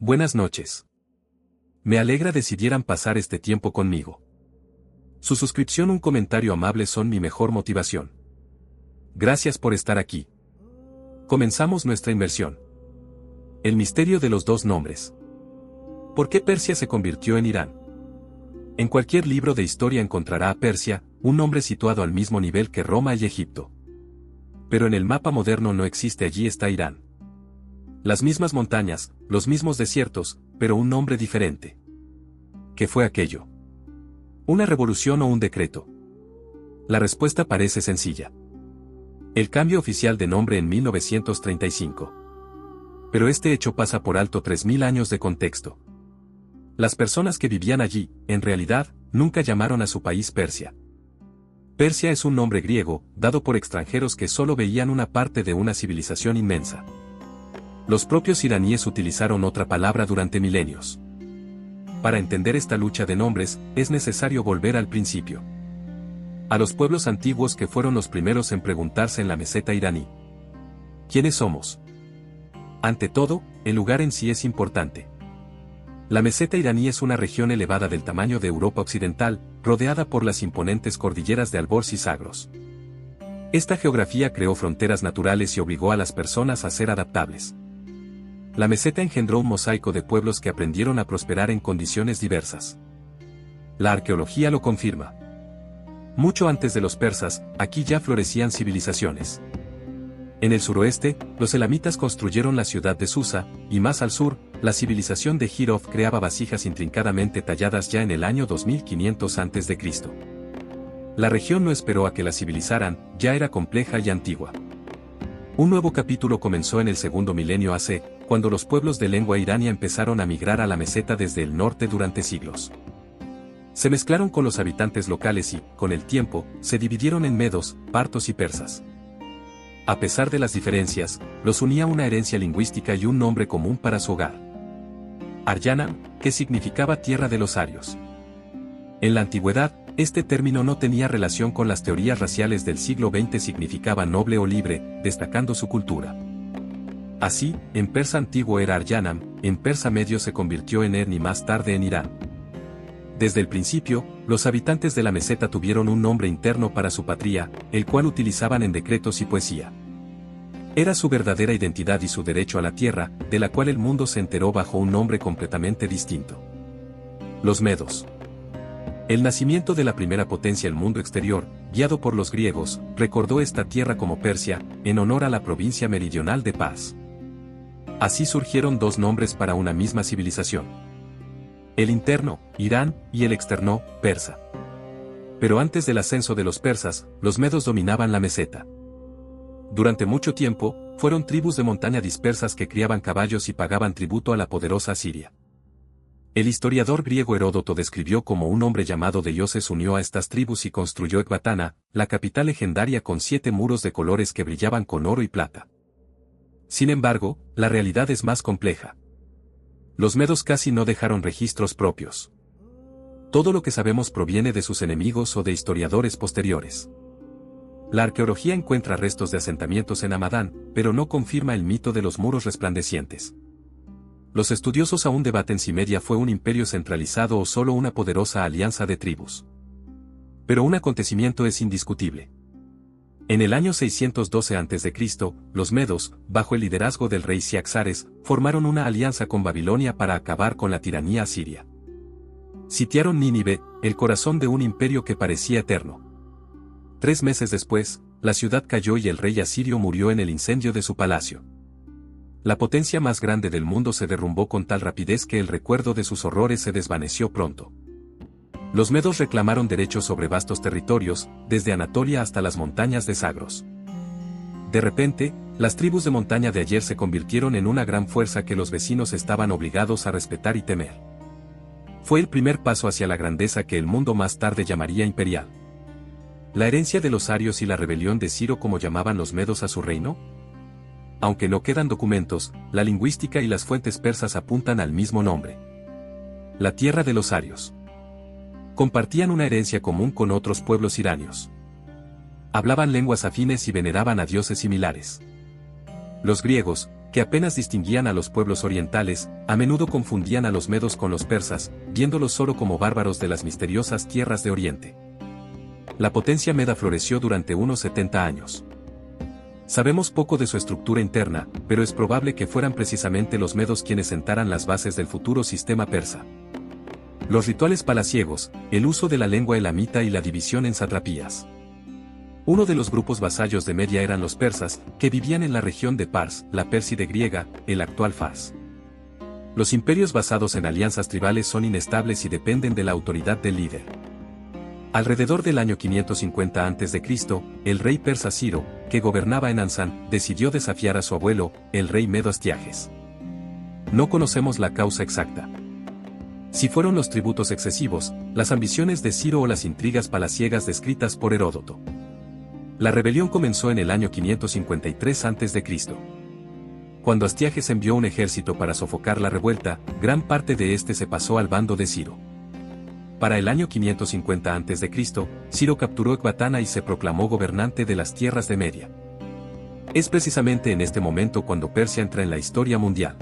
Buenas noches. Me alegra decidieran pasar este tiempo conmigo. Su suscripción, un comentario amable son mi mejor motivación. Gracias por estar aquí. Comenzamos nuestra inmersión. El misterio de los dos nombres. ¿Por qué Persia se convirtió en Irán? En cualquier libro de historia encontrará a Persia, un nombre situado al mismo nivel que Roma y Egipto. Pero en el mapa moderno no existe, allí está Irán. Las mismas montañas, los mismos desiertos, pero un nombre diferente. ¿Qué fue aquello? ¿Una revolución o un decreto? La respuesta parece sencilla. El cambio oficial de nombre en 1935. Pero este hecho pasa por alto 3000 años de contexto. Las personas que vivían allí, en realidad, nunca llamaron a su país Persia. Persia es un nombre griego, dado por extranjeros que solo veían una parte de una civilización inmensa. Los propios iraníes utilizaron otra palabra durante milenios. Para entender esta lucha de nombres, es necesario volver al principio. A los pueblos antiguos que fueron los primeros en preguntarse en la meseta iraní. ¿Quiénes somos? Ante todo, el lugar en sí es importante. La meseta iraní es una región elevada del tamaño de Europa Occidental, rodeada por las imponentes cordilleras de Alborz y Zagros. Esta geografía creó fronteras naturales y obligó a las personas a ser adaptables. La meseta engendró un mosaico de pueblos que aprendieron a prosperar en condiciones diversas. La arqueología lo confirma. Mucho antes de los persas, aquí ya florecían civilizaciones. En el suroeste, los elamitas construyeron la ciudad de Susa, y más al sur, la civilización de Jirov creaba vasijas intrincadamente talladas ya en el año 2500 a.C. La región no esperó a que la civilizaran, ya era compleja y antigua. Un nuevo capítulo comenzó en el segundo milenio AC, cuando los pueblos de lengua irania empezaron a migrar a la meseta desde el norte durante siglos. Se mezclaron con los habitantes locales y, con el tiempo, se dividieron en medos, partos y persas. A pesar de las diferencias, los unía una herencia lingüística y un nombre común para su hogar. Aryanam, que significaba tierra de los arios. En la antigüedad, este término no tenía relación con las teorías raciales del siglo XX, significaba noble o libre, destacando su cultura. Así, en persa antiguo era Aryanam, en persa medio se convirtió en Erni y más tarde en Irán. Desde el principio, los habitantes de la meseta tuvieron un nombre interno para su patria, el cual utilizaban en decretos y poesía. Era su verdadera identidad y su derecho a la tierra, de la cual el mundo se enteró bajo un nombre completamente distinto. Los medos. El nacimiento de la primera potencia, el mundo exterior, guiado por los griegos, recordó esta tierra como Persia, en honor a la provincia meridional de Paz. Así surgieron dos nombres para una misma civilización. El interno, Irán, y el externo, Persa. Pero antes del ascenso de los persas, los medos dominaban la meseta. Durante mucho tiempo, fueron tribus de montaña dispersas que criaban caballos y pagaban tributo a la poderosa Asiria. El historiador griego Heródoto describió cómo un hombre llamado Deioces unió a estas tribus y construyó Ecbatana, la capital legendaria con 7 muros de colores que brillaban con oro y plata. Sin embargo, la realidad es más compleja. Los medos casi no dejaron registros propios. Todo lo que sabemos proviene de sus enemigos o de historiadores posteriores. La arqueología encuentra restos de asentamientos en Hamadán, pero no confirma el mito de los muros resplandecientes. Los estudiosos aún debaten si Media fue un imperio centralizado o solo una poderosa alianza de tribus. Pero un acontecimiento es indiscutible. En el año 612 a.C., los medos, bajo el liderazgo del rey Ciaxares, formaron una alianza con Babilonia para acabar con la tiranía asiria. Sitiaron Nínive, el corazón de un imperio que parecía eterno. 3 meses después, la ciudad cayó y el rey asirio murió en el incendio de su palacio. La potencia más grande del mundo se derrumbó con tal rapidez que el recuerdo de sus horrores se desvaneció pronto. Los medos reclamaron derechos sobre vastos territorios, desde Anatolia hasta las montañas de Zagros. De repente, las tribus de montaña de ayer se convirtieron en una gran fuerza que los vecinos estaban obligados a respetar y temer. Fue el primer paso hacia la grandeza que el mundo más tarde llamaría imperial. ¿La herencia de los arios y la rebelión de Ciro, como llamaban los medos a su reino? Aunque no quedan documentos, la lingüística y las fuentes persas apuntan al mismo nombre. La tierra de los arios. Compartían una herencia común con otros pueblos iranios. Hablaban lenguas afines y veneraban a dioses similares. Los griegos, que apenas distinguían a los pueblos orientales, a menudo confundían a los medos con los persas, viéndolos solo como bárbaros de las misteriosas tierras de Oriente. La potencia meda floreció durante unos 70 años. Sabemos poco de su estructura interna, pero es probable que fueran precisamente los medos quienes sentaran las bases del futuro sistema persa. Los rituales palaciegos, el uso de la lengua elamita y la división en satrapías. Uno de los grupos vasallos de Media eran los persas, que vivían en la región de Pars, la Pérside griega, el actual Fars. Los imperios basados en alianzas tribales son inestables y dependen de la autoridad del líder. Alrededor del año 550 a.C., el rey persa Ciro, que gobernaba en Ansán, decidió desafiar a su abuelo, el rey medo Astiages. No conocemos la causa exacta. Si fueron los tributos excesivos, las ambiciones de Ciro o las intrigas palaciegas descritas por Heródoto. La rebelión comenzó en el año 553 a.C. Cuando Astiages envió un ejército para sofocar la revuelta, gran parte de este se pasó al bando de Ciro. Para el año 550 a.C., Ciro capturó Ecbatana y se proclamó gobernante de las tierras de Media. Es precisamente en este momento cuando Persia entra en la historia mundial.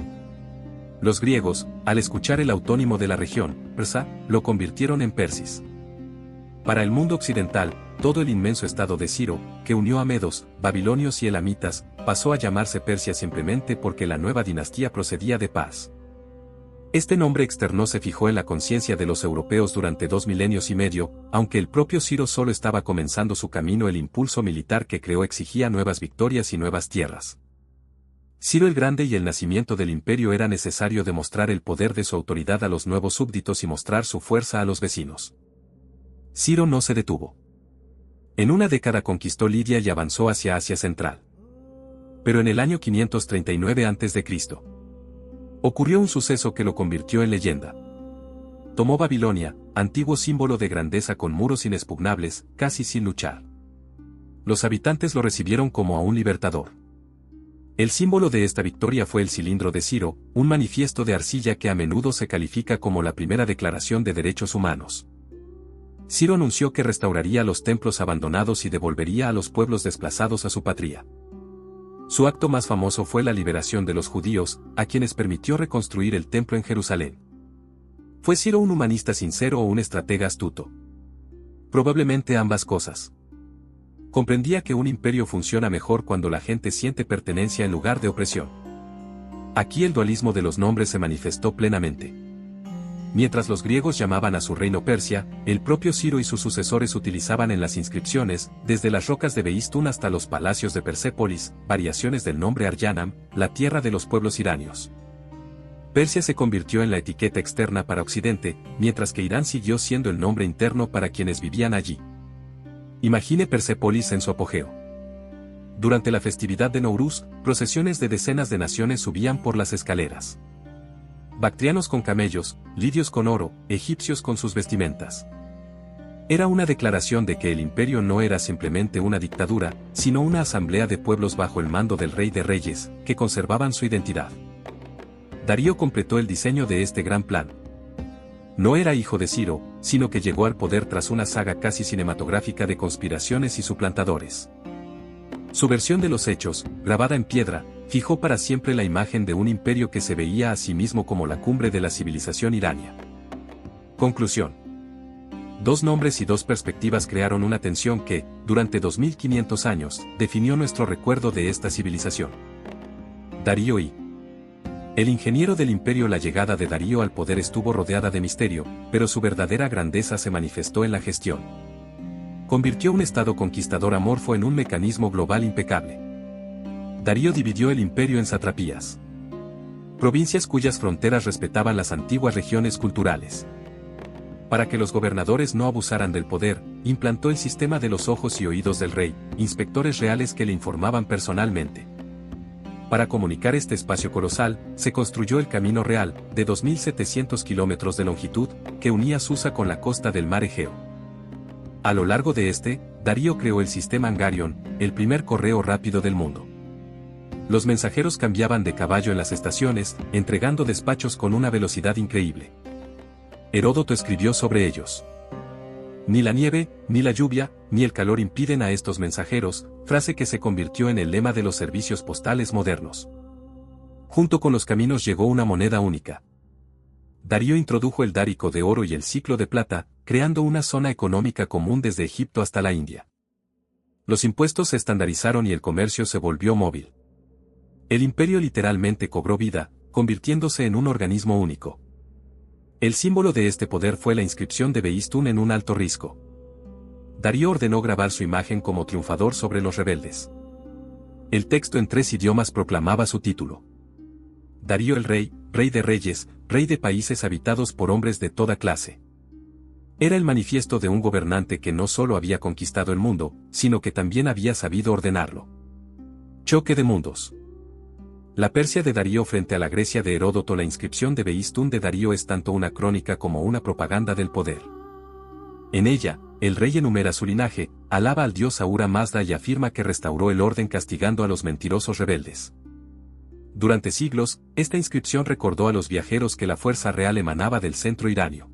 Los griegos, al escuchar el autónimo de la región, persa, lo convirtieron en Persis. Para el mundo occidental, todo el inmenso estado de Ciro, que unió a medos, babilonios y elamitas, pasó a llamarse Persia simplemente porque la nueva dinastía procedía de Pars. Este nombre externo se fijó en la conciencia de los europeos durante 2 milenios y medio, aunque el propio Ciro solo estaba comenzando su camino. El impulso militar que creó exigía nuevas victorias y nuevas tierras. Ciro el Grande y el nacimiento del imperio era necesario demostrar el poder de su autoridad a los nuevos súbditos y mostrar su fuerza a los vecinos. Ciro no se detuvo. En una década conquistó Lidia y avanzó hacia Asia Central. Pero en el año 539 a.C., ocurrió un suceso que lo convirtió en leyenda. Tomó Babilonia, antiguo símbolo de grandeza con muros inexpugnables, casi sin luchar. Los habitantes lo recibieron como a un libertador. El símbolo de esta victoria fue el cilindro de Ciro, un manifiesto de arcilla que a menudo se califica como la primera declaración de derechos humanos. Ciro anunció que restauraría los templos abandonados y devolvería a los pueblos desplazados a su patria. Su acto más famoso fue la liberación de los judíos, a quienes permitió reconstruir el templo en Jerusalén. ¿Fue Ciro un humanista sincero o un estratega astuto? Probablemente ambas cosas. Comprendía que un imperio funciona mejor cuando la gente siente pertenencia en lugar de opresión. Aquí el dualismo de los nombres se manifestó plenamente. Mientras los griegos llamaban a su reino Persia, el propio Ciro y sus sucesores utilizaban en las inscripciones, desde las rocas de Beistún hasta los palacios de Persépolis, variaciones del nombre Aryanam, la tierra de los pueblos iranios. Persia se convirtió en la etiqueta externa para Occidente, mientras que Irán siguió siendo el nombre interno para quienes vivían allí. Imagine Persépolis en su apogeo. Durante la festividad de Nowruz, procesiones de decenas de naciones subían por las escaleras. Bactrianos con camellos, lidios con oro, egipcios con sus vestimentas. Era una declaración de que el imperio no era simplemente una dictadura, sino una asamblea de pueblos bajo el mando del Rey de Reyes, que conservaban su identidad. Darío completó el diseño de este gran plan. No era hijo de Ciro, sino que llegó al poder tras una saga casi cinematográfica de conspiraciones y suplantadores. Su versión de los hechos, grabada en piedra, fijó para siempre la imagen de un imperio que se veía a sí mismo como la cumbre de la civilización irania. Conclusión. 2 nombres y 2 perspectivas crearon una tensión que, durante 2500 años, definió nuestro recuerdo de esta civilización. Darío I. El ingeniero del imperio. La llegada de Darío al poder estuvo rodeada de misterio, pero su verdadera grandeza se manifestó en la gestión. Convirtió un estado conquistador amorfo en un mecanismo global impecable. Darío dividió el imperio en satrapías. Provincias cuyas fronteras respetaban las antiguas regiones culturales. Para que los gobernadores no abusaran del poder, implantó el sistema de los ojos y oídos del rey, inspectores reales que le informaban personalmente. Para comunicar este espacio colosal, se construyó el Camino Real, de 2.700 kilómetros de longitud, que unía Susa con la costa del mar Egeo. A lo largo de este, Darío creó el sistema Angarion, el primer correo rápido del mundo. Los mensajeros cambiaban de caballo en las estaciones, entregando despachos con una velocidad increíble. Heródoto escribió sobre ellos. Ni la nieve, ni la lluvia, ni el calor impiden a estos mensajeros, frase que se convirtió en el lema de los servicios postales modernos. Junto con los caminos llegó una moneda única. Darío introdujo el dárico de oro y el ciclo de plata, creando una zona económica común desde Egipto hasta la India. Los impuestos se estandarizaron y el comercio se volvió móvil. El imperio literalmente cobró vida, convirtiéndose en un organismo único. El símbolo de este poder fue la inscripción de Behistún en un alto risco. Darío ordenó grabar su imagen como triunfador sobre los rebeldes. El texto en 3 idiomas proclamaba su título. Darío el Rey, Rey de Reyes, Rey de países habitados por hombres de toda clase. Era el manifiesto de un gobernante que no solo había conquistado el mundo, sino que también había sabido ordenarlo. Choque de mundos. La Persia de Darío frente a la Grecia de Heródoto. La inscripción de Behistún de Darío es tanto una crónica como una propaganda del poder. En ella, el rey enumera su linaje, alaba al dios Ahura Mazda y afirma que restauró el orden castigando a los mentirosos rebeldes. Durante siglos, esta inscripción recordó a los viajeros que la fuerza real emanaba del centro iranio.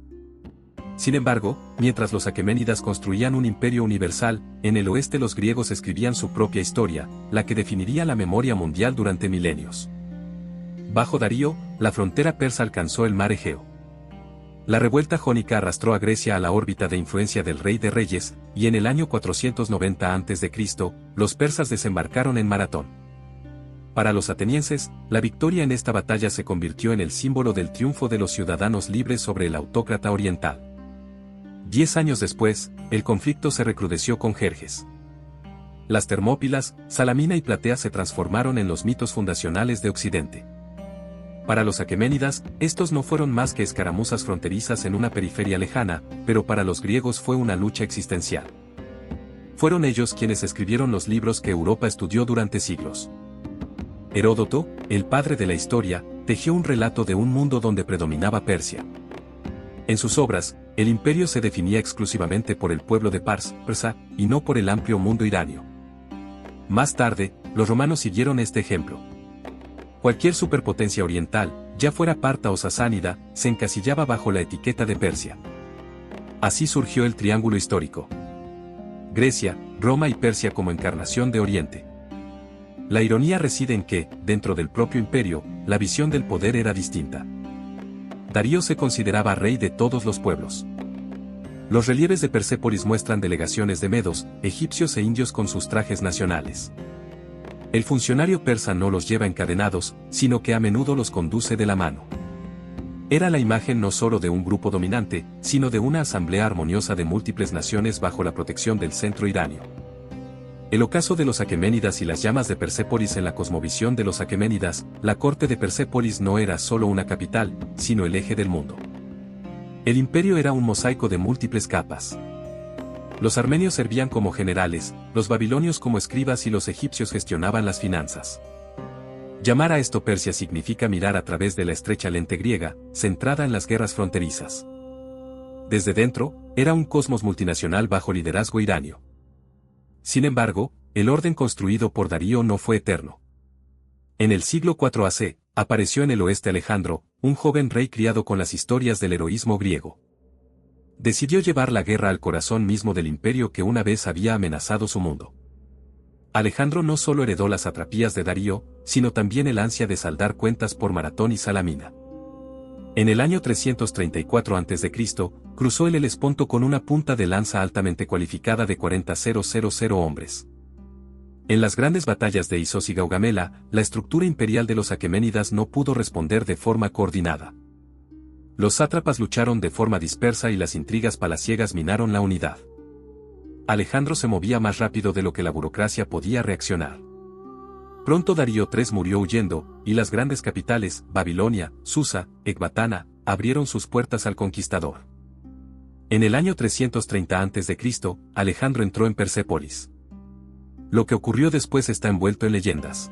Sin embargo, mientras los aqueménidas construían un imperio universal, en el oeste los griegos escribían su propia historia, la que definiría la memoria mundial durante milenios. Bajo Darío, la frontera persa alcanzó el mar Egeo. La revuelta jónica arrastró a Grecia a la órbita de influencia del Rey de Reyes, y en el año 490 a.C., los persas desembarcaron en Maratón. Para los atenienses, la victoria en esta batalla se convirtió en el símbolo del triunfo de los ciudadanos libres sobre el autócrata oriental. 10 años después, el conflicto se recrudeció con Jerjes. Las Termópilas, Salamina y Platea se transformaron en los mitos fundacionales de Occidente. Para los aqueménidas, estos no fueron más que escaramuzas fronterizas en una periferia lejana, pero para los griegos fue una lucha existencial. Fueron ellos quienes escribieron los libros que Europa estudió durante siglos. Heródoto, el padre de la historia, tejió un relato de un mundo donde predominaba Persia. En sus obras, el imperio se definía exclusivamente por el pueblo de Persa, y no por el amplio mundo iranio. Más tarde, los romanos siguieron este ejemplo. Cualquier superpotencia oriental, ya fuera parta o sasánida, se encasillaba bajo la etiqueta de Persia. Así surgió el triángulo histórico. Grecia, Roma y Persia como encarnación de Oriente. La ironía reside en que, dentro del propio imperio, la visión del poder era distinta. Darío se consideraba rey de todos los pueblos. Los relieves de Persépolis muestran delegaciones de medos, egipcios e indios con sus trajes nacionales. El funcionario persa no los lleva encadenados, sino que a menudo los conduce de la mano. Era la imagen no solo de un grupo dominante, sino de una asamblea armoniosa de múltiples naciones bajo la protección del centro iranio. El ocaso de los aqueménidas y las llamas de Persépolis. En la cosmovisión de los aqueménidas, la corte de Persépolis no era solo una capital, sino el eje del mundo. El imperio era un mosaico de múltiples capas. Los armenios servían como generales, los babilonios como escribas y los egipcios gestionaban las finanzas. Llamar a esto Persia significa mirar a través de la estrecha lente griega, centrada en las guerras fronterizas. Desde dentro, era un cosmos multinacional bajo liderazgo iranio. Sin embargo, el orden construido por Darío no fue eterno. En el siglo IV a.C., apareció en el oeste Alejandro, un joven rey criado con las historias del heroísmo griego. Decidió llevar la guerra al corazón mismo del imperio que una vez había amenazado su mundo. Alejandro no solo heredó las satrapías de Darío, sino también el ansia de saldar cuentas por Maratón y Salamina. En el año 334 a.C., cruzó el Helesponto con una punta de lanza altamente cualificada de 40.000 hombres. En las grandes batallas de Isos y Gaugamela, la estructura imperial de los aqueménidas no pudo responder de forma coordinada. Los sátrapas lucharon de forma dispersa y las intrigas palaciegas minaron la unidad. Alejandro se movía más rápido de lo que la burocracia podía reaccionar. Pronto Darío III murió huyendo, y las grandes capitales, Babilonia, Susa, Ecbatana, abrieron sus puertas al conquistador. En el año 330 a.C., Alejandro entró en Persépolis. Lo que ocurrió después está envuelto en leyendas.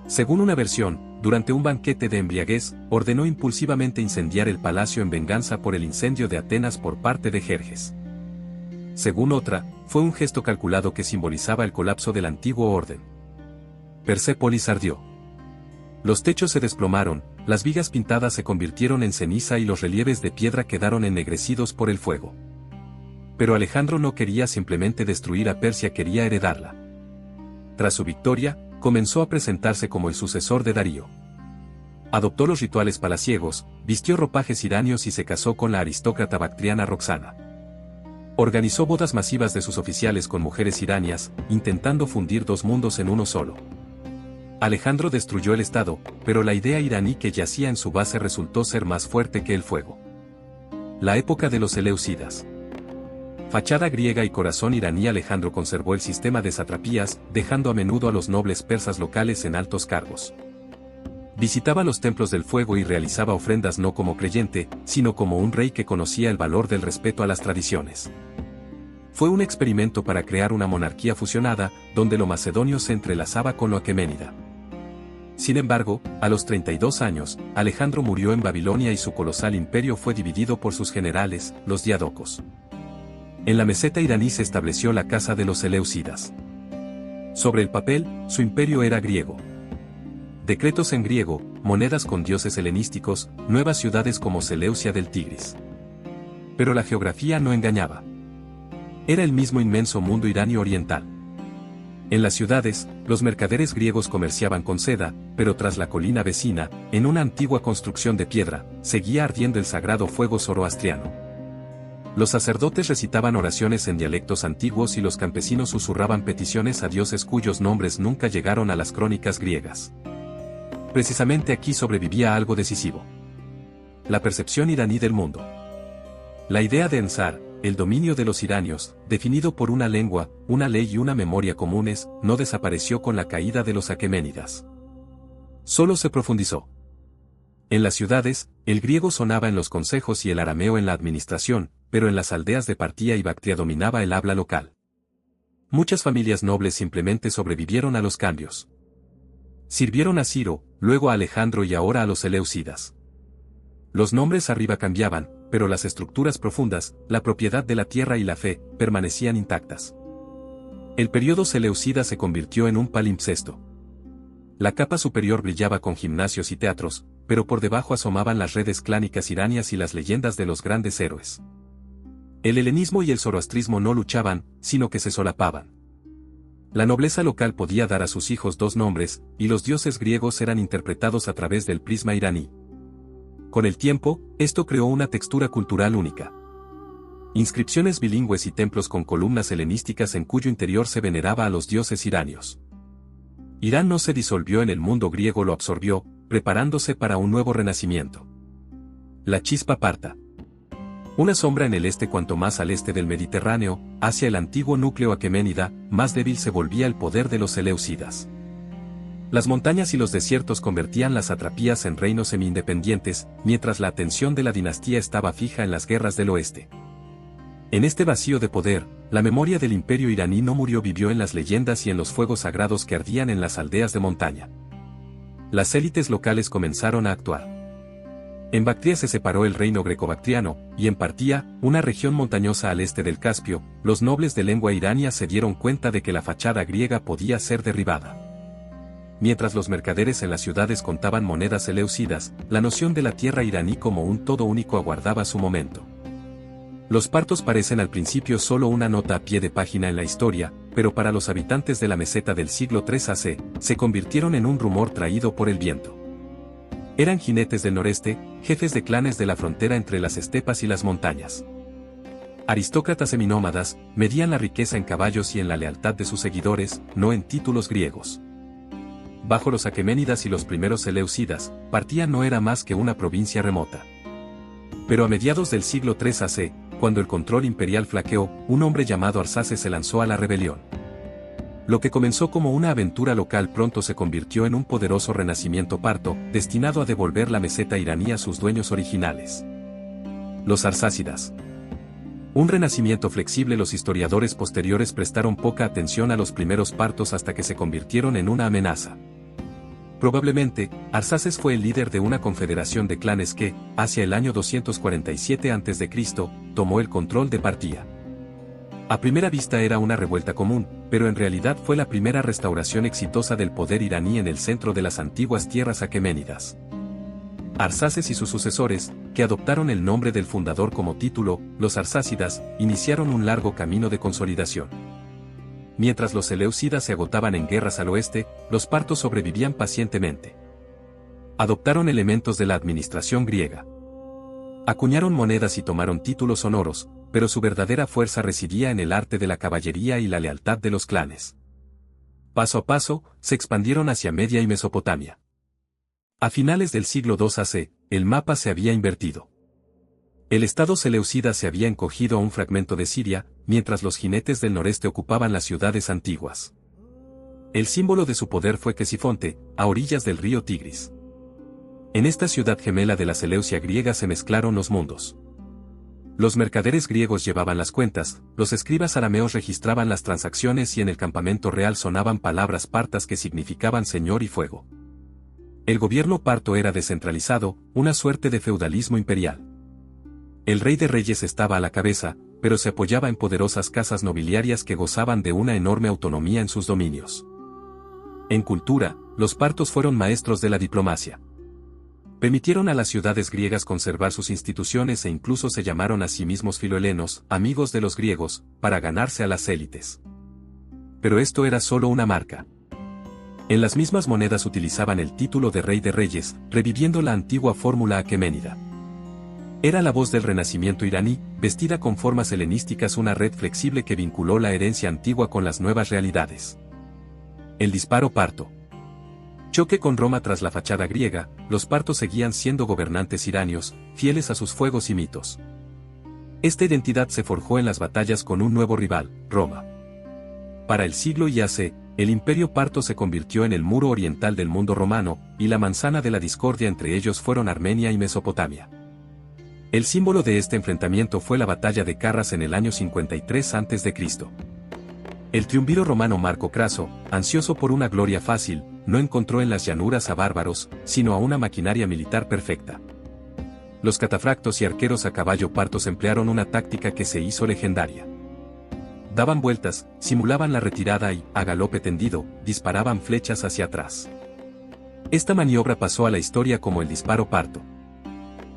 Según una versión, durante un banquete de embriaguez, ordenó impulsivamente incendiar el palacio en venganza por el incendio de Atenas por parte de Jerjes. Según otra, fue un gesto calculado que simbolizaba el colapso del antiguo orden. Persépolis ardió. Los techos se desplomaron, las vigas pintadas se convirtieron en ceniza y los relieves de piedra quedaron ennegrecidos por el fuego. Pero Alejandro no quería simplemente destruir a Persia, quería heredarla. Tras su victoria, comenzó a presentarse como el sucesor de Darío. Adoptó los rituales palaciegos, vistió ropajes iranios y se casó con la aristócrata bactriana Roxana. Organizó bodas masivas de sus oficiales con mujeres iranias, intentando fundir dos mundos en uno solo. Alejandro destruyó el Estado, pero la idea iraní que yacía en su base resultó ser más fuerte que el fuego. La época de los Seleucidas. Fachada griega y corazón iraní. Alejandro conservó el sistema de satrapías, dejando a menudo a los nobles persas locales en altos cargos. Visitaba los templos del fuego y realizaba ofrendas no como creyente, sino como un rey que conocía el valor del respeto a las tradiciones. Fue un experimento para crear una monarquía fusionada, donde lo macedonio se entrelazaba con lo aqueménida. Sin embargo, a los 32 años, Alejandro murió en Babilonia y su colosal imperio fue dividido por sus generales, los diádocos. En la meseta iraní se estableció la casa de los Seleucidas. Sobre el papel, su imperio era griego. Decretos en griego, monedas con dioses helenísticos, nuevas ciudades como Seleucia del Tigris. Pero la geografía no engañaba. Era el mismo inmenso mundo iraní oriental. En las ciudades, los mercaderes griegos comerciaban con seda, pero tras la colina vecina, en una antigua construcción de piedra, seguía ardiendo el sagrado fuego zoroastriano. Los sacerdotes recitaban oraciones en dialectos antiguos y los campesinos susurraban peticiones a dioses cuyos nombres nunca llegaron a las crónicas griegas. Precisamente aquí sobrevivía algo decisivo: la percepción iraní del mundo. La idea de Ensar, el dominio de los iranios, definido por una lengua, una ley y una memoria comunes, no desapareció con la caída de los aqueménidas. Solo se profundizó. En las ciudades, el griego sonaba en los consejos y el arameo en la administración, pero en las aldeas de Partia y Bactria dominaba el habla local. Muchas familias nobles simplemente sobrevivieron a los cambios. Sirvieron a Ciro, luego a Alejandro y ahora a los Seleucidas. Los nombres arriba cambiaban, pero las estructuras profundas, la propiedad de la tierra y la fe, permanecían intactas. El periodo Seleucida se convirtió en un palimpsesto. La capa superior brillaba con gimnasios y teatros, pero por debajo asomaban las redes clánicas iranias y las leyendas de los grandes héroes. El helenismo y el zoroastrismo no luchaban, sino que se solapaban. La nobleza local podía dar a sus hijos dos nombres, y los dioses griegos eran interpretados a través del prisma iraní. Con el tiempo, esto creó una textura cultural única. Inscripciones bilingües y templos con columnas helenísticas en cuyo interior se veneraba a los dioses iranios. Irán no se disolvió en el mundo griego, lo absorbió, preparándose para un nuevo renacimiento. La chispa parta. Una sombra en el este. Cuanto más al este del Mediterráneo, hacia el antiguo núcleo aqueménida, más débil se volvía el poder de los Seleucidas. Las montañas y los desiertos convertían las satrapías en reinos semi-independientes, mientras la atención de la dinastía estaba fija en las guerras del oeste. En este vacío de poder, la memoria del imperio iraní no murió, vivió en las leyendas y en los fuegos sagrados que ardían en las aldeas de montaña. Las élites locales comenzaron a actuar. En Bactria se separó el reino greco-bactriano, y en Partia, una región montañosa al este del Caspio, los nobles de lengua irania se dieron cuenta de que la fachada griega podía ser derribada. Mientras los mercaderes en las ciudades contaban monedas seleucidas, la noción de la tierra iraní como un todo único aguardaba su momento. Los partos parecen al principio solo una nota a pie de página en la historia, pero para los habitantes de la meseta del siglo III AC, se convirtieron en un rumor traído por el viento. Eran jinetes del noreste, jefes de clanes de la frontera entre las estepas y las montañas. Aristócratas seminómadas, medían la riqueza en caballos y en la lealtad de sus seguidores, no en títulos griegos. Bajo los aqueménidas y los primeros seleucidas, Partia no era más que una provincia remota. Pero a mediados del siglo III AC, cuando el control imperial flaqueó, un hombre llamado Arsaces se lanzó a la rebelión. Lo que comenzó como una aventura local pronto se convirtió en un poderoso renacimiento parto, destinado a devolver la meseta iraní a sus dueños originales. Los arsácidas. Un renacimiento flexible. Los historiadores posteriores prestaron poca atención a los primeros partos hasta que se convirtieron en una amenaza. Probablemente, Arsaces fue el líder de una confederación de clanes que, hacia el año 247 a.C., tomó el control de Partia. A primera vista era una revuelta común, pero en realidad fue la primera restauración exitosa del poder iraní en el centro de las antiguas tierras aqueménidas. Arsaces y sus sucesores, que adoptaron el nombre del fundador como título, los arsácidas, iniciaron un largo camino de consolidación. Mientras los seleucidas se agotaban en guerras al oeste, los partos sobrevivían pacientemente. Adoptaron elementos de la administración griega. Acuñaron monedas y tomaron títulos honoros, pero su verdadera fuerza residía en el arte de la caballería y la lealtad de los clanes. Paso a paso, se expandieron hacia Media y Mesopotamia. A finales del siglo II AC, el mapa se había invertido. El estado seleucida se había encogido a un fragmento de Siria, mientras los jinetes del noreste ocupaban las ciudades antiguas. El símbolo de su poder fue Ctesifonte, a orillas del río Tigris. En esta ciudad gemela de la Seleucia griega se mezclaron los mundos. Los mercaderes griegos llevaban las cuentas, los escribas arameos registraban las transacciones y en el campamento real sonaban palabras partas que significaban señor y fuego. El gobierno parto era descentralizado, una suerte de feudalismo imperial. El rey de reyes estaba a la cabeza, pero se apoyaba en poderosas casas nobiliarias que gozaban de una enorme autonomía en sus dominios. En cultura, los partos fueron maestros de la diplomacia. Permitieron a las ciudades griegas conservar sus instituciones e incluso se llamaron a sí mismos filohelenos, amigos de los griegos, para ganarse a las élites. Pero esto era solo una marca. En las mismas monedas utilizaban el título de rey de reyes, reviviendo la antigua fórmula aqueménida. Era la voz del renacimiento iraní, vestida con formas helenísticas, una red flexible que vinculó la herencia antigua con las nuevas realidades. El disparo parto. Choque con Roma. Tras la fachada griega, los partos seguían siendo gobernantes iranios, fieles a sus fuegos y mitos. Esta identidad se forjó en las batallas con un nuevo rival, Roma. Para el siglo IAC, el imperio parto se convirtió en el muro oriental del mundo romano, y la manzana de la discordia entre ellos fueron Armenia y Mesopotamia. El símbolo de este enfrentamiento fue la batalla de Carras en el año 53 a.C. El triunviro romano Marco Craso, ansioso por una gloria fácil, no encontró en las llanuras a bárbaros, sino a una maquinaria militar perfecta. Los catafractos y arqueros a caballo partos emplearon una táctica que se hizo legendaria. Daban vueltas, simulaban la retirada y, a galope tendido, disparaban flechas hacia atrás. Esta maniobra pasó a la historia como el disparo parto.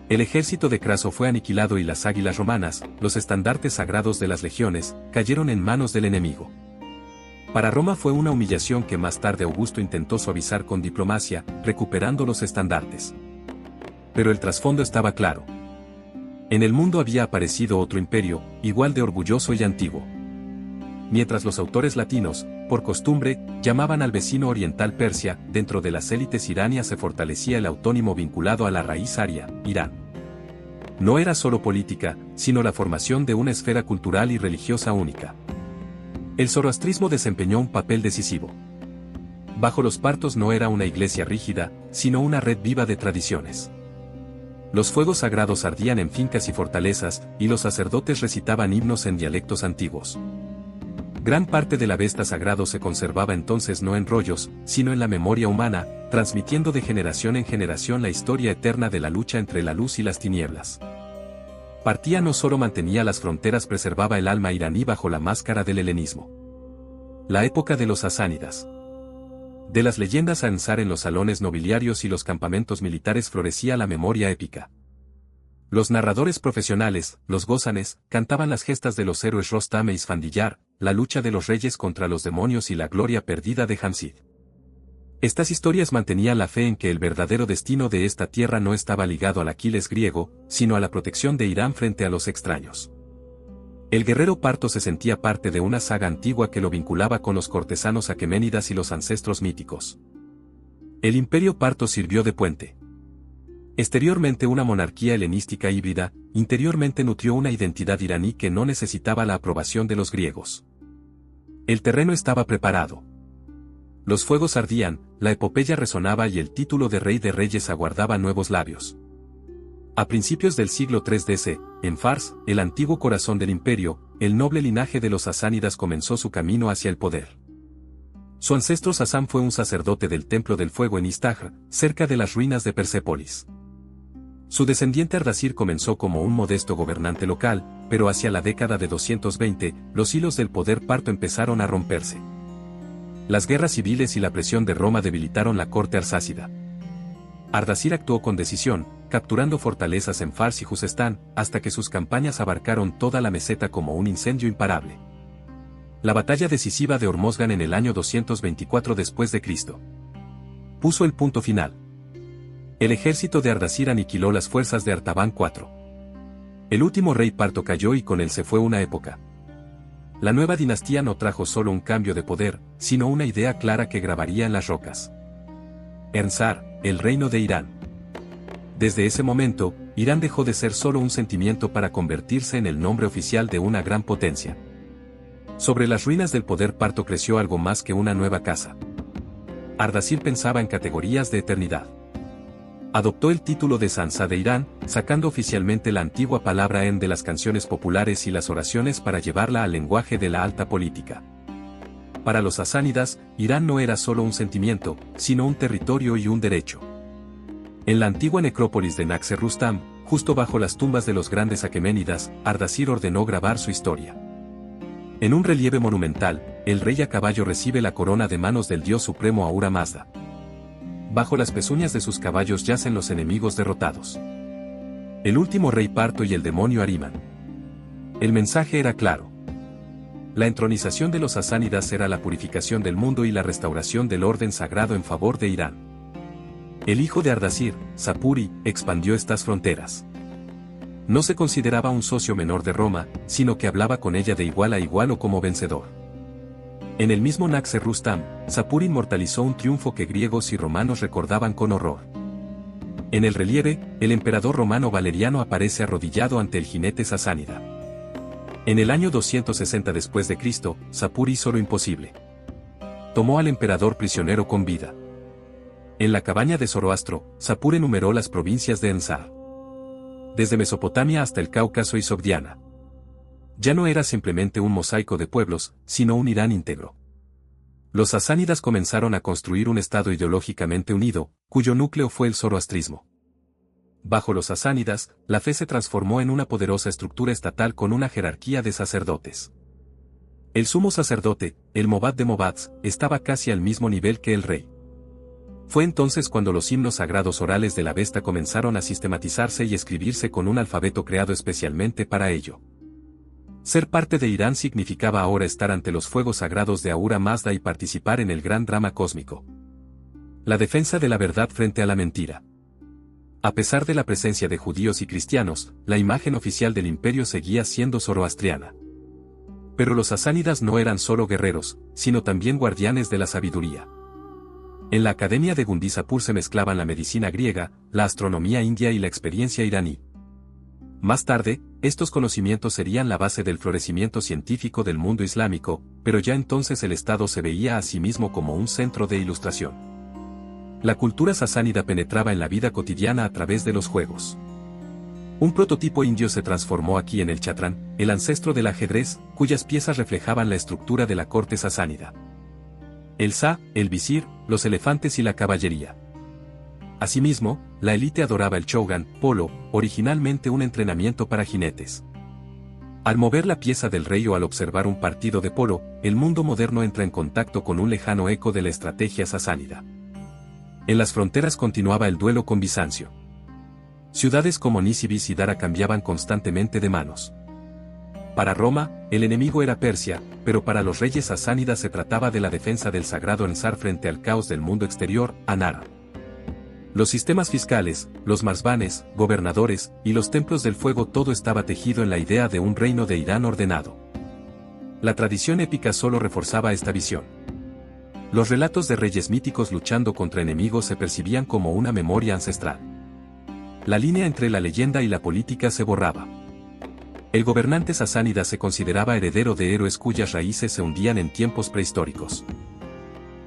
El ejército de Craso fue aniquilado y las águilas romanas, los estandartes sagrados de las legiones, cayeron en manos del enemigo. Para Roma fue una humillación que más tarde Augusto intentó suavizar con diplomacia, recuperando los estandartes. Pero el trasfondo estaba claro. En el mundo había aparecido otro imperio, igual de orgulloso y antiguo. Mientras los autores latinos, por costumbre, llamaban al vecino oriental Persia, dentro de las élites iranias se fortalecía el autónimo vinculado a la raíz aria, Irán. No era solo política, sino la formación de una esfera cultural y religiosa única. El zoroastrismo desempeñó un papel decisivo. Bajo los partos no era una iglesia rígida, sino una red viva de tradiciones. Los fuegos sagrados ardían en fincas y fortalezas, y los sacerdotes recitaban himnos en dialectos antiguos. Gran parte del Avesta sagrado se conservaba entonces no en rollos, sino en la memoria humana, transmitiendo de generación en generación la historia eterna de la lucha entre la luz y las tinieblas. Partía no solo mantenía las fronteras, preservaba el alma iraní bajo la máscara del helenismo. La época de los sasánidas. De las leyendas a ensar en los salones nobiliarios y los campamentos militares florecía la memoria épica. Los narradores profesionales, los gózanes, cantaban las gestas de los héroes Rostam e Isfandiyar, la lucha de los reyes contra los demonios y la gloria perdida de Jamsid. Estas historias mantenían la fe en que el verdadero destino de esta tierra no estaba ligado al Aquiles griego, sino a la protección de Irán frente a los extraños. El guerrero parto se sentía parte de una saga antigua que lo vinculaba con los cortesanos aqueménidas y los ancestros míticos. El imperio parto sirvió de puente. Exteriormente una monarquía helenística híbrida, interiormente nutrió una identidad iraní que no necesitaba la aprobación de los griegos. El terreno estaba preparado. Los fuegos ardían, la epopeya resonaba y el título de rey de reyes aguardaba nuevos labios. A principios del siglo III DC, en Fars, el antiguo corazón del imperio, el noble linaje de los sasánidas comenzó su camino hacia el poder. Su ancestro Sasán fue un sacerdote del Templo del Fuego en Istaghr, cerca de las ruinas de Persépolis. Su descendiente Ardashir comenzó como un modesto gobernante local, pero hacia la década de 220, los hilos del poder parto empezaron a romperse. Las guerras civiles y la presión de Roma debilitaron la corte arsácida. Ardashir actuó con decisión, capturando fortalezas en Fars y Juzestán, hasta que sus campañas abarcaron toda la meseta como un incendio imparable. La batalla decisiva de Hormozgan en el año 224 después de Cristo puso el punto final. El ejército de Ardashir aniquiló las fuerzas de Artaban IV. El último rey parto cayó y con él se fue una época. La nueva dinastía no trajo solo un cambio de poder, sino una idea clara que grabaría en las rocas. Ensar, el reino de Irán. Desde ese momento, Irán dejó de ser solo un sentimiento para convertirse en el nombre oficial de una gran potencia. Sobre las ruinas del poder parto creció algo más que una nueva casa. Ardashir pensaba en categorías de eternidad. Adoptó el título de Sansá de Irán, sacando oficialmente la antigua palabra en de las canciones populares y las oraciones para llevarla al lenguaje de la alta política. Para los sasánidas, Irán no era solo un sentimiento, sino un territorio y un derecho. En la antigua necrópolis de Naxer-Rustam, justo bajo las tumbas de los grandes aqueménidas, Ardashir ordenó grabar su historia. En un relieve monumental, el rey a caballo recibe la corona de manos del dios supremo Ahura Mazda. Bajo las pezuñas de sus caballos yacen los enemigos derrotados. El último rey parto y el demonio Ahriman. El mensaje era claro. La entronización de los sasánidas era la purificación del mundo y la restauración del orden sagrado en favor de Irán. El hijo de Ardashir, Sapuri, expandió estas fronteras. No se consideraba un socio menor de Roma, sino que hablaba con ella de igual a igual o como vencedor. En el mismo Naxer-Rustam, Sapur inmortalizó un triunfo que griegos y romanos recordaban con horror. En el relieve, el emperador romano Valeriano aparece arrodillado ante el jinete sasánida. En el año 260 después de Cristo, Sapur hizo lo imposible. Tomó al emperador prisionero con vida. En la cabaña de Zoroastro, Sapur enumeró las provincias de Ensar. Desde Mesopotamia hasta el Cáucaso y Sogdiana. Ya no era simplemente un mosaico de pueblos, sino un Irán íntegro. Los sasánidas comenzaron a construir un estado ideológicamente unido, cuyo núcleo fue el zoroastrismo. Bajo los sasánidas, la fe se transformó en una poderosa estructura estatal con una jerarquía de sacerdotes. El sumo sacerdote, el Mobad de Mobads, estaba casi al mismo nivel que el rey. Fue entonces cuando los himnos sagrados orales de la Avesta comenzaron a sistematizarse y escribirse con un alfabeto creado especialmente para ello. Ser parte de Irán significaba ahora estar ante los fuegos sagrados de Ahura Mazda y participar en el gran drama cósmico. La defensa de la verdad frente a la mentira. A pesar de la presencia de judíos y cristianos, la imagen oficial del imperio seguía siendo zoroastriana. Pero los sasánidas no eran solo guerreros, sino también guardianes de la sabiduría. En la Academia de Gundizapur se mezclaban la medicina griega, la astronomía india y la experiencia iraní. Más tarde, estos conocimientos serían la base del florecimiento científico del mundo islámico, pero ya entonces el Estado se veía a sí mismo como un centro de ilustración. La cultura sasánida penetraba en la vida cotidiana a través de los juegos. Un prototipo indio se transformó aquí en el chatrán, el ancestro del ajedrez, cuyas piezas reflejaban la estructura de la corte sasánida. El Shah, el visir, los elefantes y la caballería. Asimismo, la élite adoraba el Chougan, polo, originalmente un entrenamiento para jinetes. Al mover la pieza del rey o al observar un partido de polo, el mundo moderno entra en contacto con un lejano eco de la estrategia sasánida. En las fronteras continuaba el duelo con Bizancio. Ciudades como Nisibis y Dara cambiaban constantemente de manos. Para Roma, el enemigo era Persia, pero para los reyes sasánidas se trataba de la defensa del sagrado Ensar frente al caos del mundo exterior, Anara. Los sistemas fiscales, los marzbanes, gobernadores, y los templos del fuego todo estaba tejido en la idea de un reino de Irán ordenado. La tradición épica solo reforzaba esta visión. Los relatos de reyes míticos luchando contra enemigos se percibían como una memoria ancestral. La línea entre la leyenda y la política se borraba. El gobernante sasánida se consideraba heredero de héroes cuyas raíces se hundían en tiempos prehistóricos.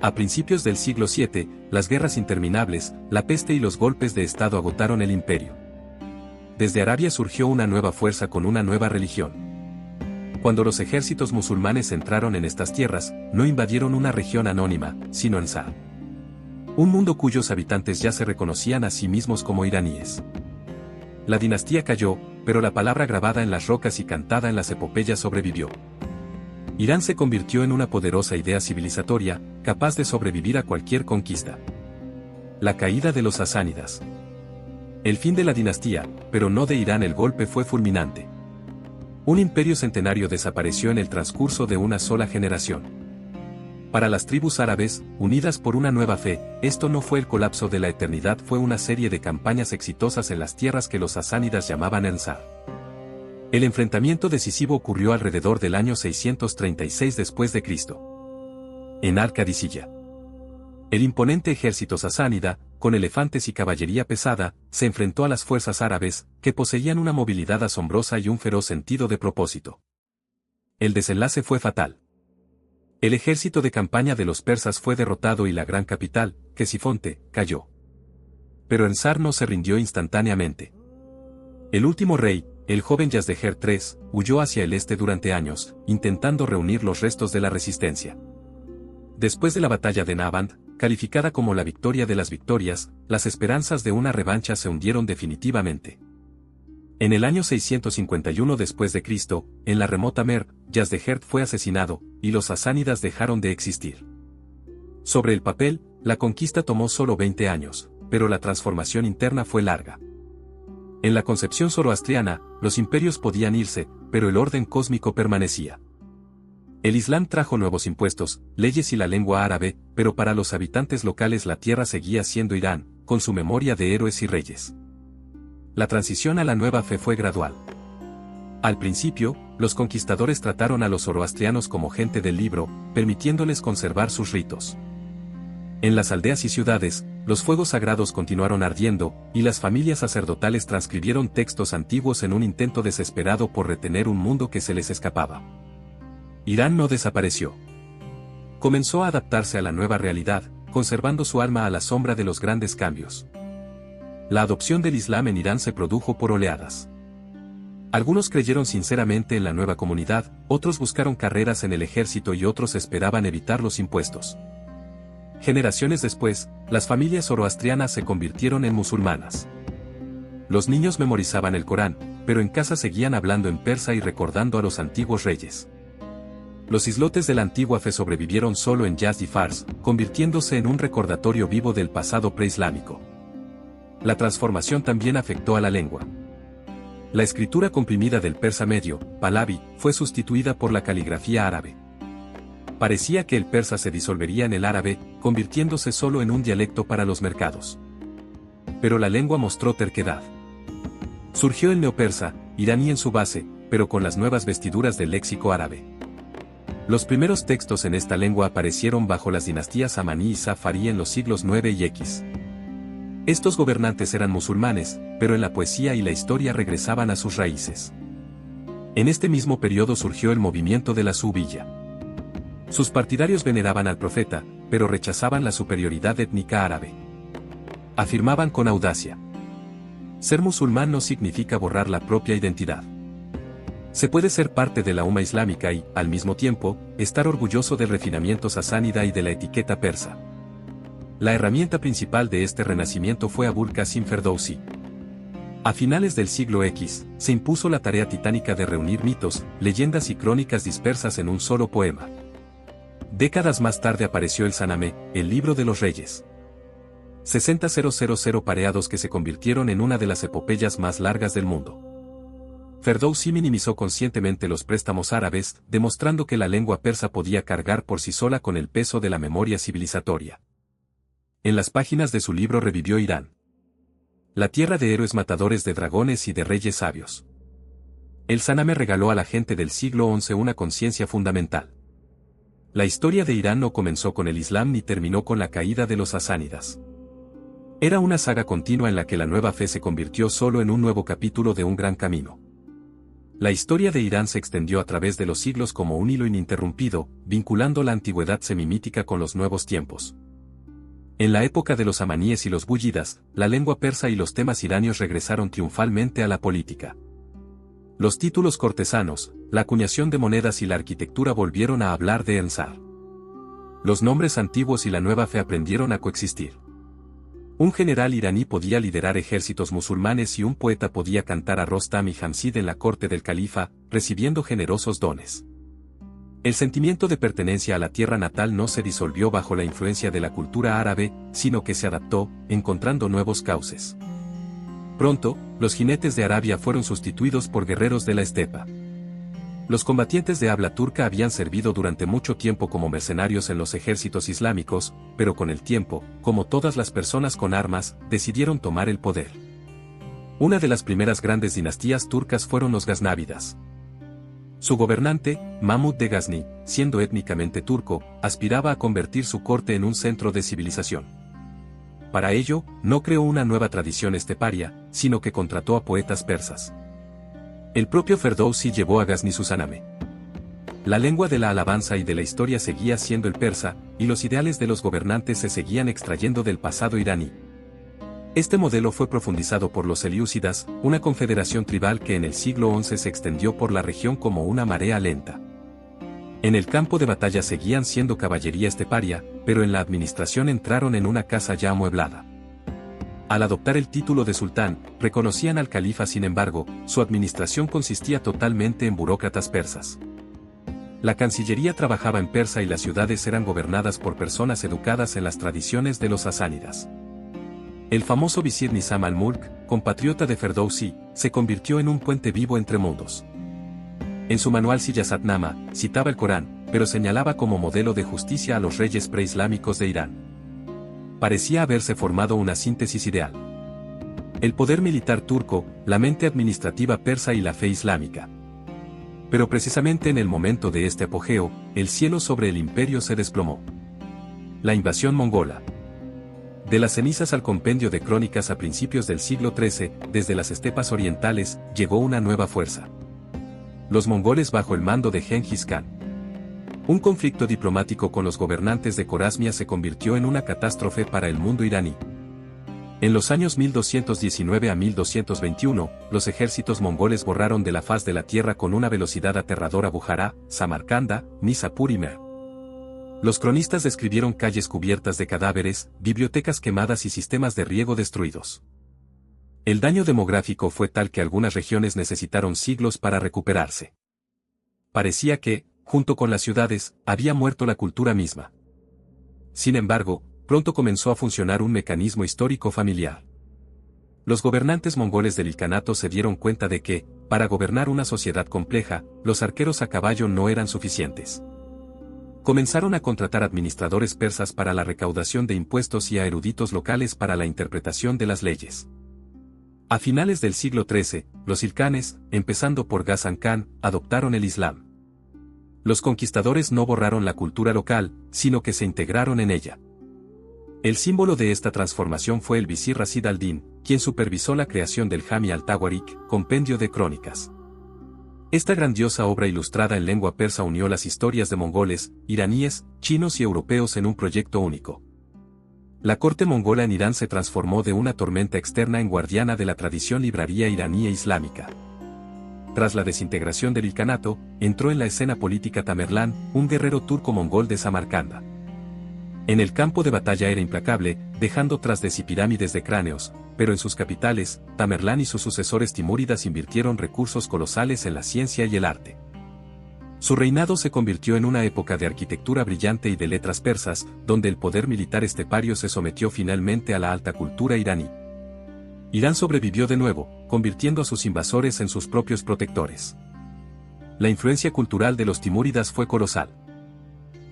A principios del siglo VII, las guerras interminables, la peste y los golpes de estado agotaron el imperio. Desde Arabia surgió una nueva fuerza con una nueva religión. Cuando los ejércitos musulmanes entraron en estas tierras, no invadieron una región anónima, sino Ensar. Un mundo cuyos habitantes ya se reconocían a sí mismos como iraníes. La dinastía cayó, pero la palabra grabada en las rocas y cantada en las epopeyas sobrevivió. Irán se convirtió en una poderosa idea civilizatoria, capaz de sobrevivir a cualquier conquista. La caída de los sasánidas. El fin de la dinastía, pero no de Irán. El golpe fue fulminante. Un imperio centenario desapareció en el transcurso de una sola generación. Para las tribus árabes, unidas por una nueva fe, esto no fue el colapso de la eternidad, fue una serie de campañas exitosas en las tierras que los sasánidas llamaban Ensar. El enfrentamiento decisivo ocurrió alrededor del año 636 después de Cristo. En Al-Qadisiyah. El imponente ejército sasánida, con elefantes y caballería pesada, se enfrentó a las fuerzas árabes, que poseían una movilidad asombrosa y un feroz sentido de propósito. El desenlace fue fatal. El ejército de campaña de los persas fue derrotado y la gran capital, Ctesifonte, cayó. Pero Ensar no se rindió instantáneamente. El último rey, el joven Yazdejer III, huyó hacia el este durante años, intentando reunir los restos de la resistencia. Después de la batalla de Nahband, calificada como la victoria de las victorias, las esperanzas de una revancha se hundieron definitivamente. En el año 651 después de Cristo, en la remota Merv, Yazdejer fue asesinado, y los sasánidas dejaron de existir. Sobre el papel, la conquista tomó solo 20 años, pero la transformación interna fue larga. En la concepción zoroastriana, los imperios podían irse, pero el orden cósmico permanecía. El Islam trajo nuevos impuestos, leyes y la lengua árabe, pero para los habitantes locales la tierra seguía siendo Irán, con su memoria de héroes y reyes. La transición a la nueva fe fue gradual. Al principio, los conquistadores trataron a los zoroastrianos como gente del libro, permitiéndoles conservar sus ritos. En las aldeas y ciudades, los fuegos sagrados continuaron ardiendo, y las familias sacerdotales transcribieron textos antiguos en un intento desesperado por retener un mundo que se les escapaba. Irán no desapareció. Comenzó a adaptarse a la nueva realidad, conservando su alma a la sombra de los grandes cambios. La adopción del Islam en Irán se produjo por oleadas. Algunos creyeron sinceramente en la nueva comunidad, otros buscaron carreras en el ejército y otros esperaban evitar los impuestos. Generaciones después, las familias zoroastrianas se convirtieron en musulmanas. Los niños memorizaban el Corán, pero en casa seguían hablando en persa y recordando a los antiguos reyes. Los islotes de la antigua fe sobrevivieron solo en Yazd y Fars, convirtiéndose en un recordatorio vivo del pasado preislámico. La transformación también afectó a la lengua. La escritura comprimida del persa medio, Pahlavi, fue sustituida por la caligrafía árabe. Parecía que el persa se disolvería en el árabe, convirtiéndose solo en un dialecto para los mercados. Pero la lengua mostró terquedad. Surgió el neopersa, iraní en su base, pero con las nuevas vestiduras del léxico árabe. Los primeros textos en esta lengua aparecieron bajo las dinastías Amaní y Safarí en los siglos 9 y X. Estos gobernantes eran musulmanes, pero en la poesía y la historia regresaban a sus raíces. En este mismo periodo surgió el movimiento de la Subiyya. Sus partidarios veneraban al profeta, pero rechazaban la superioridad étnica árabe. Afirmaban con audacia: ser musulmán no significa borrar la propia identidad. Se puede ser parte de la umma islámica y, al mismo tiempo, estar orgulloso del refinamiento sasánida y de la etiqueta persa. La herramienta principal de este renacimiento fue Abul Qasim Ferdowsi. A finales del siglo X, se impuso la tarea titánica de reunir mitos, leyendas y crónicas dispersas en un solo poema. Décadas más tarde apareció el Sanamé, el libro de los reyes. 60.000 pareados que se convirtieron en una de las epopeyas más largas del mundo. Ferdowsi minimizó conscientemente los préstamos árabes, demostrando que la lengua persa podía cargar por sí sola con el peso de la memoria civilizatoria. En las páginas de su libro revivió Irán, la tierra de héroes matadores de dragones y de reyes sabios. El Sanamé regaló a la gente del siglo XI una conciencia fundamental. La historia de Irán no comenzó con el Islam ni terminó con la caída de los sasánidas. Era una saga continua en la que la nueva fe se convirtió solo en un nuevo capítulo de un gran camino. La historia de Irán se extendió a través de los siglos como un hilo ininterrumpido, vinculando la antigüedad semítica con los nuevos tiempos. En la época de los amaníes y los búyidas, la lengua persa y los temas iranios regresaron triunfalmente a la política. Los títulos cortesanos, la acuñación de monedas y la arquitectura volvieron a hablar de Ensar. Los nombres antiguos y la nueva fe aprendieron a coexistir. Un general iraní podía liderar ejércitos musulmanes y un poeta podía cantar a Rostam y Jamsid en la corte del califa, recibiendo generosos dones. El sentimiento de pertenencia a la tierra natal no se disolvió bajo la influencia de la cultura árabe, sino que se adaptó, encontrando nuevos cauces. Pronto, los jinetes de Arabia fueron sustituidos por guerreros de la estepa. Los combatientes de habla turca habían servido durante mucho tiempo como mercenarios en los ejércitos islámicos, pero con el tiempo, como todas las personas con armas, decidieron tomar el poder. Una de las primeras grandes dinastías turcas fueron los gaznávidas. Su gobernante, Mahmud de Gazni, siendo étnicamente turco, aspiraba a convertir su corte en un centro de civilización. Para ello, no creó una nueva tradición esteparia, sino que contrató a poetas persas. El propio Ferdowsi llevó a Gazni su saname. La lengua de la alabanza y de la historia seguía siendo el persa, y los ideales de los gobernantes se seguían extrayendo del pasado iraní. Este modelo fue profundizado por los selyúcidas, una confederación tribal que en el siglo XI se extendió por la región como una marea lenta. En el campo de batalla seguían siendo caballería esteparia, pero en la administración entraron en una casa ya amueblada. Al adoptar el título de sultán, reconocían al califa. Sin embargo, su administración consistía totalmente en burócratas persas. La cancillería trabajaba en persa y las ciudades eran gobernadas por personas educadas en las tradiciones de los sasánidas. El famoso visir Nizam al-Mulk, compatriota de Ferdowsi, se convirtió en un puente vivo entre mundos. En su manual Siyasat-Nama, citaba el Corán, pero señalaba como modelo de justicia a los reyes preislámicos de Irán. Parecía haberse formado una síntesis ideal. El poder militar turco, la mente administrativa persa y la fe islámica. Pero precisamente en el momento de este apogeo, el cielo sobre el imperio se desplomó. La invasión mongola. De las cenizas al compendio de crónicas a principios del siglo XIII, desde las estepas orientales, llegó una nueva fuerza. Los mongoles bajo el mando de Genghis Khan. Un conflicto diplomático con los gobernantes de Corasmia se convirtió en una catástrofe para el mundo iraní. En los años 1219 a 1221, los ejércitos mongoles borraron de la faz de la tierra con una velocidad aterradora Bujará, Samarcanda, Nishapur y Mer. Los cronistas describieron calles cubiertas de cadáveres, bibliotecas quemadas y sistemas de riego destruidos. El daño demográfico fue tal que algunas regiones necesitaron siglos para recuperarse. Parecía que, junto con las ciudades, había muerto la cultura misma. Sin embargo, pronto comenzó a funcionar un mecanismo histórico familiar. Los gobernantes mongoles del Ilkhanato se dieron cuenta de que, para gobernar una sociedad compleja, los arqueros a caballo no eran suficientes. Comenzaron a contratar administradores persas para la recaudación de impuestos y a eruditos locales para la interpretación de las leyes. A finales del siglo XIII, los ilkhanes, empezando por Ghazan Khan, adoptaron el Islam. Los conquistadores no borraron la cultura local, sino que se integraron en ella. El símbolo de esta transformación fue el visir Rashid al-Din, quien supervisó la creación del Jami al-Tawarik, compendio de crónicas. Esta grandiosa obra ilustrada en lengua persa unió las historias de mongoles, iraníes, chinos y europeos en un proyecto único. La corte mongola en Irán se transformó de una tormenta externa en guardiana de la tradición libraría iraní e islámica. Tras la desintegración del Ilkhanato, entró en la escena política Tamerlán, un guerrero turco-mongol de Samarcanda. En el campo de batalla era implacable, dejando tras de sí pirámides de cráneos, pero en sus capitales, Tamerlán y sus sucesores timúridas invirtieron recursos colosales en la ciencia y el arte. Su reinado se convirtió en una época de arquitectura brillante y de letras persas, donde el poder militar estepario se sometió finalmente a la alta cultura iraní. Irán sobrevivió de nuevo, convirtiendo a sus invasores en sus propios protectores. La influencia cultural de los timúridas fue colosal.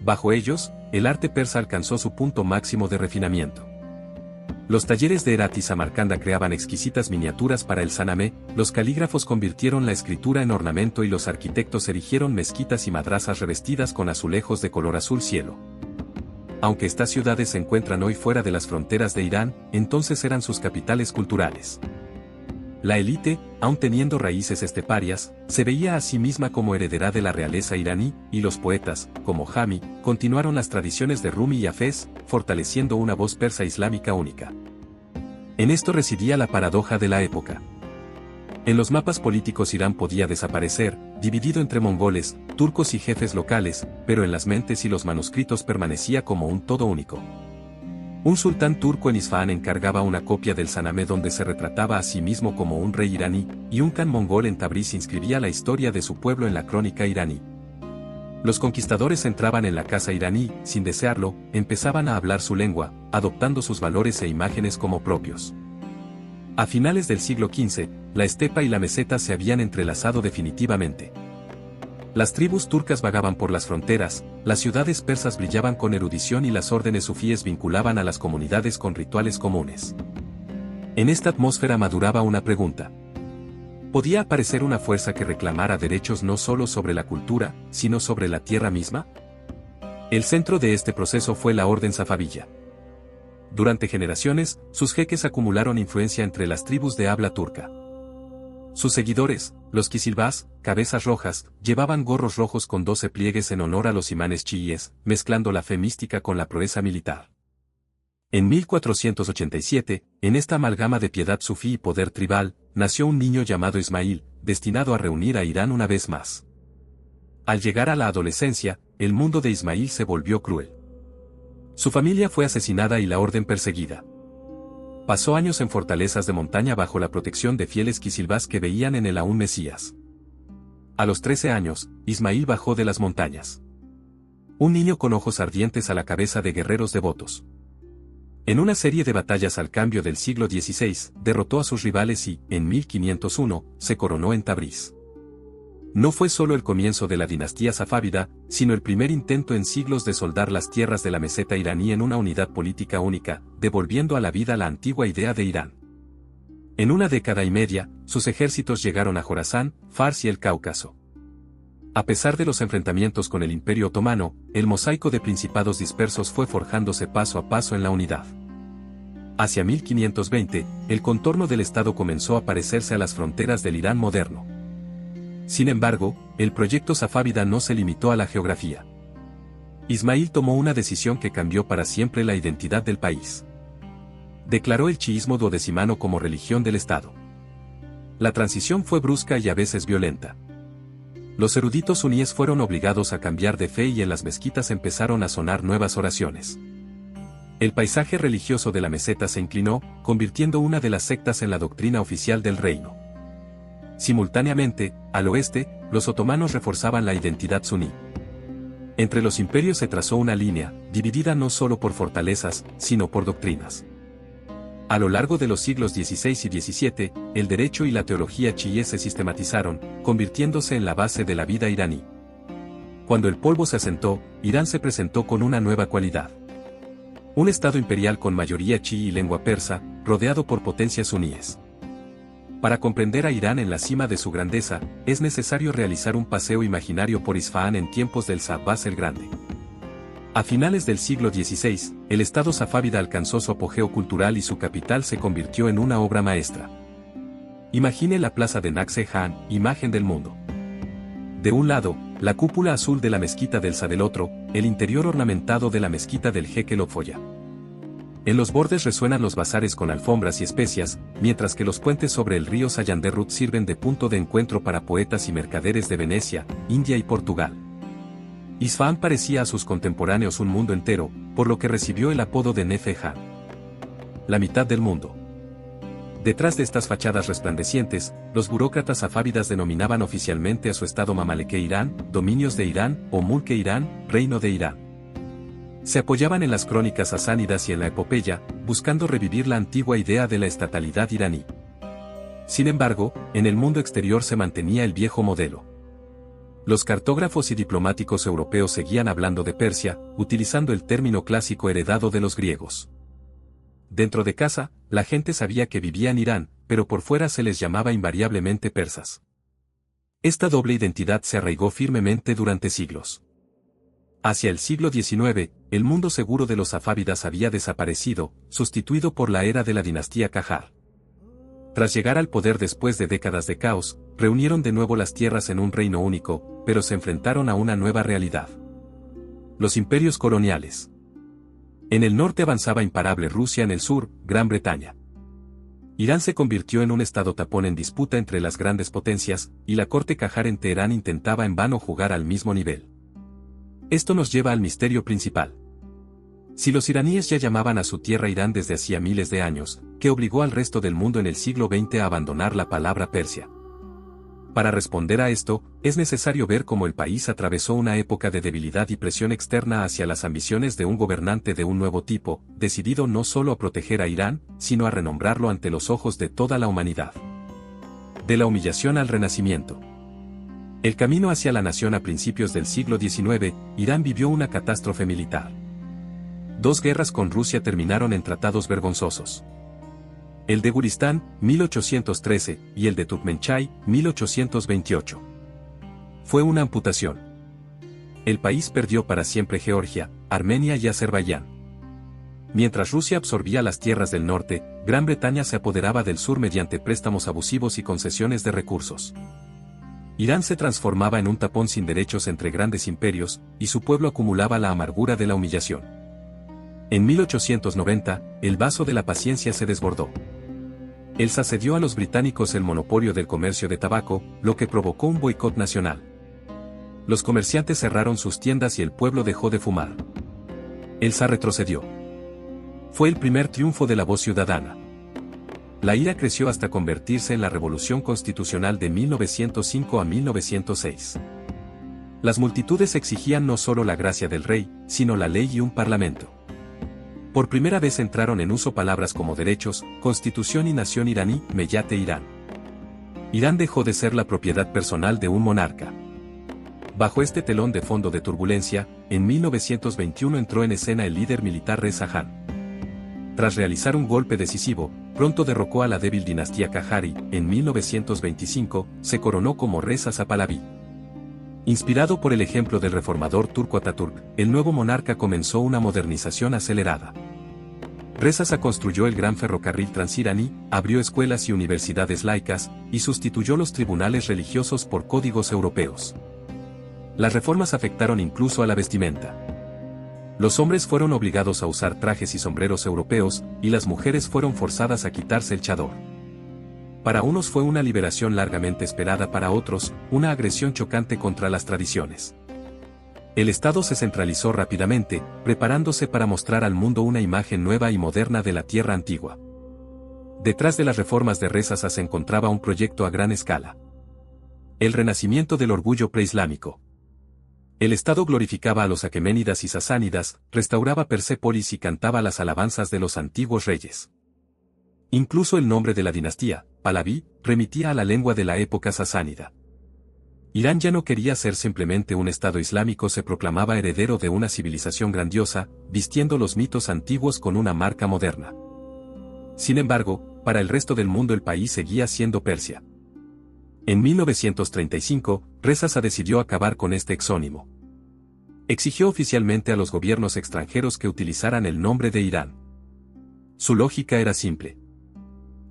Bajo ellos, el arte persa alcanzó su punto máximo de refinamiento. Los talleres de Herat y Samarcanda creaban exquisitas miniaturas para el sanamé, los calígrafos convirtieron la escritura en ornamento y los arquitectos erigieron mezquitas y madrasas revestidas con azulejos de color azul cielo. Aunque estas ciudades se encuentran hoy fuera de las fronteras de Irán, entonces eran sus capitales culturales. La élite, aun teniendo raíces esteparias, se veía a sí misma como heredera de la realeza iraní, y los poetas, como Jami, continuaron las tradiciones de Rumi y Hafez, fortaleciendo una voz persa islámica única. En esto residía la paradoja de la época. En los mapas políticos Irán podía desaparecer, dividido entre mongoles, turcos y jefes locales, pero en las mentes y los manuscritos permanecía como un todo único. Un sultán turco en Isfahán encargaba una copia del sanamé donde se retrataba a sí mismo como un rey iraní, y un khan mongol en Tabriz inscribía la historia de su pueblo en la crónica iraní. Los conquistadores entraban en la casa iraní, sin desearlo, empezaban a hablar su lengua, adoptando sus valores e imágenes como propios. A finales del siglo XV, la estepa y la meseta se habían entrelazado definitivamente. Las tribus turcas vagaban por las fronteras, las ciudades persas brillaban con erudición y las órdenes sufíes vinculaban a las comunidades con rituales comunes. En esta atmósfera maduraba una pregunta. ¿Podía aparecer una fuerza que reclamara derechos no solo sobre la cultura, sino sobre la tierra misma? El centro de este proceso fue la orden safavilla. Durante generaciones, sus jeques acumularon influencia entre las tribus de habla turca. Sus seguidores, los quisilbás, cabezas rojas, llevaban gorros rojos con 12 pliegues en honor a los imanes chiíes, mezclando la fe mística con la proeza militar. En 1487, en esta amalgama de piedad sufí y poder tribal, nació un niño llamado Ismail, destinado a reunir a Irán una vez más. Al llegar a la adolescencia, el mundo de Ismail se volvió cruel. Su familia fue asesinada y la orden perseguida. Pasó años en fortalezas de montaña bajo la protección de fieles quisilbás que veían en él a un Mesías. A los 13 años, Ismail bajó de las montañas. Un niño con ojos ardientes a la cabeza de guerreros devotos. En una serie de batallas al cambio del siglo XVI, derrotó a sus rivales y, en 1501, se coronó en Tabriz. No fue solo el comienzo de la dinastía safávida, sino el primer intento en siglos de soldar las tierras de la meseta iraní en una unidad política única, devolviendo a la vida la antigua idea de Irán. En una década y media, sus ejércitos llegaron a Jorasán, Fars y el Cáucaso. A pesar de los enfrentamientos con el Imperio Otomano, el mosaico de principados dispersos fue forjándose paso a paso en la unidad. Hacia 1520, el contorno del Estado comenzó a parecerse a las fronteras del Irán moderno. Sin embargo, el proyecto safávida no se limitó a la geografía. Ismail tomó una decisión que cambió para siempre la identidad del país. Declaró el chiismo duodecimano como religión del Estado. La transición fue brusca y a veces violenta. Los eruditos suníes fueron obligados a cambiar de fe y en las mezquitas empezaron a sonar nuevas oraciones. El paisaje religioso de la meseta se inclinó, convirtiendo una de las sectas en la doctrina oficial del reino. Simultáneamente, al oeste, los otomanos reforzaban la identidad suní. Entre los imperios se trazó una línea, dividida no solo por fortalezas, sino por doctrinas. A lo largo de los siglos XVI y XVII, el derecho y la teología chiíes se sistematizaron, convirtiéndose en la base de la vida iraní. Cuando el polvo se asentó, Irán se presentó con una nueva cualidad. Un estado imperial con mayoría chií y lengua persa, rodeado por potencias suníes. Para comprender a Irán en la cima de su grandeza, es necesario realizar un paseo imaginario por Isfahán en tiempos del Shah Abbas el Grande. A finales del siglo XVI, el estado safávida alcanzó su apogeo cultural y su capital se convirtió en una obra maestra. Imagine la plaza de Naxche Khan, imagen del mundo. De un lado, la cúpula azul de la mezquita del Shah, del otro, el interior ornamentado de la mezquita del jeque Lotfoya. En los bordes resuenan los bazares con alfombras y especias, mientras que los puentes sobre el río Sayanderrut sirven de punto de encuentro para poetas y mercaderes de Venecia, India y Portugal. Isfahán parecía a sus contemporáneos un mundo entero, por lo que recibió el apodo de Nefe-Jan, la mitad del mundo. Detrás de estas fachadas resplandecientes, los burócratas safávidas denominaban oficialmente a su estado Mamaleke Irán, dominios de Irán, o Mulke Irán, reino de Irán. Se apoyaban en las crónicas sasánidas y en la epopeya, buscando revivir la antigua idea de la estatalidad iraní. Sin embargo, en el mundo exterior se mantenía el viejo modelo. Los cartógrafos y diplomáticos europeos seguían hablando de Persia, utilizando el término clásico heredado de los griegos. Dentro de casa, la gente sabía que vivía en Irán, pero por fuera se les llamaba invariablemente persas. Esta doble identidad se arraigó firmemente durante siglos. Hacia el siglo XIX, el mundo seguro de los safávidas había desaparecido, sustituido por la era de la dinastía Qajar. Tras llegar al poder después de décadas de caos, reunieron de nuevo las tierras en un reino único, pero se enfrentaron a una nueva realidad. Los imperios coloniales. En el norte avanzaba imparable Rusia, en el sur, Gran Bretaña. Irán se convirtió en un estado tapón en disputa entre las grandes potencias, y la corte Qajar en Teherán intentaba en vano jugar al mismo nivel. Esto nos lleva al misterio principal. Si los iraníes ya llamaban a su tierra Irán desde hacía miles de años, ¿qué obligó al resto del mundo en el siglo XX a abandonar la palabra Persia? Para responder a esto, es necesario ver cómo el país atravesó una época de debilidad y presión externa hacia las ambiciones de un gobernante de un nuevo tipo, decidido no solo a proteger a Irán, sino a renombrarlo ante los ojos de toda la humanidad. De la humillación al renacimiento. El camino hacia la nación a principios del siglo XIX, Irán vivió una catástrofe militar. Dos guerras con Rusia terminaron en tratados vergonzosos. El de Guristán, 1813, y el de Turkmenchai, 1828. Fue una amputación. El país perdió para siempre Georgia, Armenia y Azerbaiyán. Mientras Rusia absorbía las tierras del norte, Gran Bretaña se apoderaba del sur mediante préstamos abusivos y concesiones de recursos. Irán se transformaba en un tapón sin derechos entre grandes imperios, y su pueblo acumulaba la amargura de la humillación. En 1890, el vaso de la paciencia se desbordó. El SA cedió a los británicos el monopolio del comercio de tabaco, lo que provocó un boicot nacional. Los comerciantes cerraron sus tiendas y el pueblo dejó de fumar. El SA retrocedió. Fue el primer triunfo de la voz ciudadana. La ira creció hasta convertirse en la Revolución Constitucional de 1905 a 1906. Las multitudes exigían no solo la gracia del rey, sino la ley y un parlamento. Por primera vez entraron en uso palabras como derechos, constitución y nación iraní, Mellate Irán. Irán dejó de ser la propiedad personal de un monarca. Bajo este telón de fondo de turbulencia, en 1921 entró en escena el líder militar Reza Khan. Tras realizar un golpe decisivo, pronto derrocó a la débil dinastía Qajari. En 1925, se coronó como Reza Shah Pahlaví. Inspirado por el ejemplo del reformador turco Atatürk, el nuevo monarca comenzó una modernización acelerada. Reza Shah construyó el gran ferrocarril transiraní, abrió escuelas y universidades laicas, y sustituyó los tribunales religiosos por códigos europeos. Las reformas afectaron incluso a la vestimenta. Los hombres fueron obligados a usar trajes y sombreros europeos, y las mujeres fueron forzadas a quitarse el chador. Para unos fue una liberación largamente esperada, para otros, una agresión chocante contra las tradiciones. El Estado se centralizó rápidamente, preparándose para mostrar al mundo una imagen nueva y moderna de la tierra antigua. Detrás de las reformas de Reza Shah se encontraba un proyecto a gran escala. El renacimiento del orgullo preislámico. El Estado glorificaba a los aqueménidas y sasánidas, restauraba Persépolis y cantaba las alabanzas de los antiguos reyes. Incluso el nombre de la dinastía, Pahlaví, remitía a la lengua de la época sasánida. Irán ya no quería ser simplemente un Estado islámico, se proclamaba heredero de una civilización grandiosa, vistiendo los mitos antiguos con una marca moderna. Sin embargo, para el resto del mundo el país seguía siendo Persia. En 1935, Reza Shah decidió acabar con este exónimo. Exigió oficialmente a los gobiernos extranjeros que utilizaran el nombre de Irán. Su lógica era simple.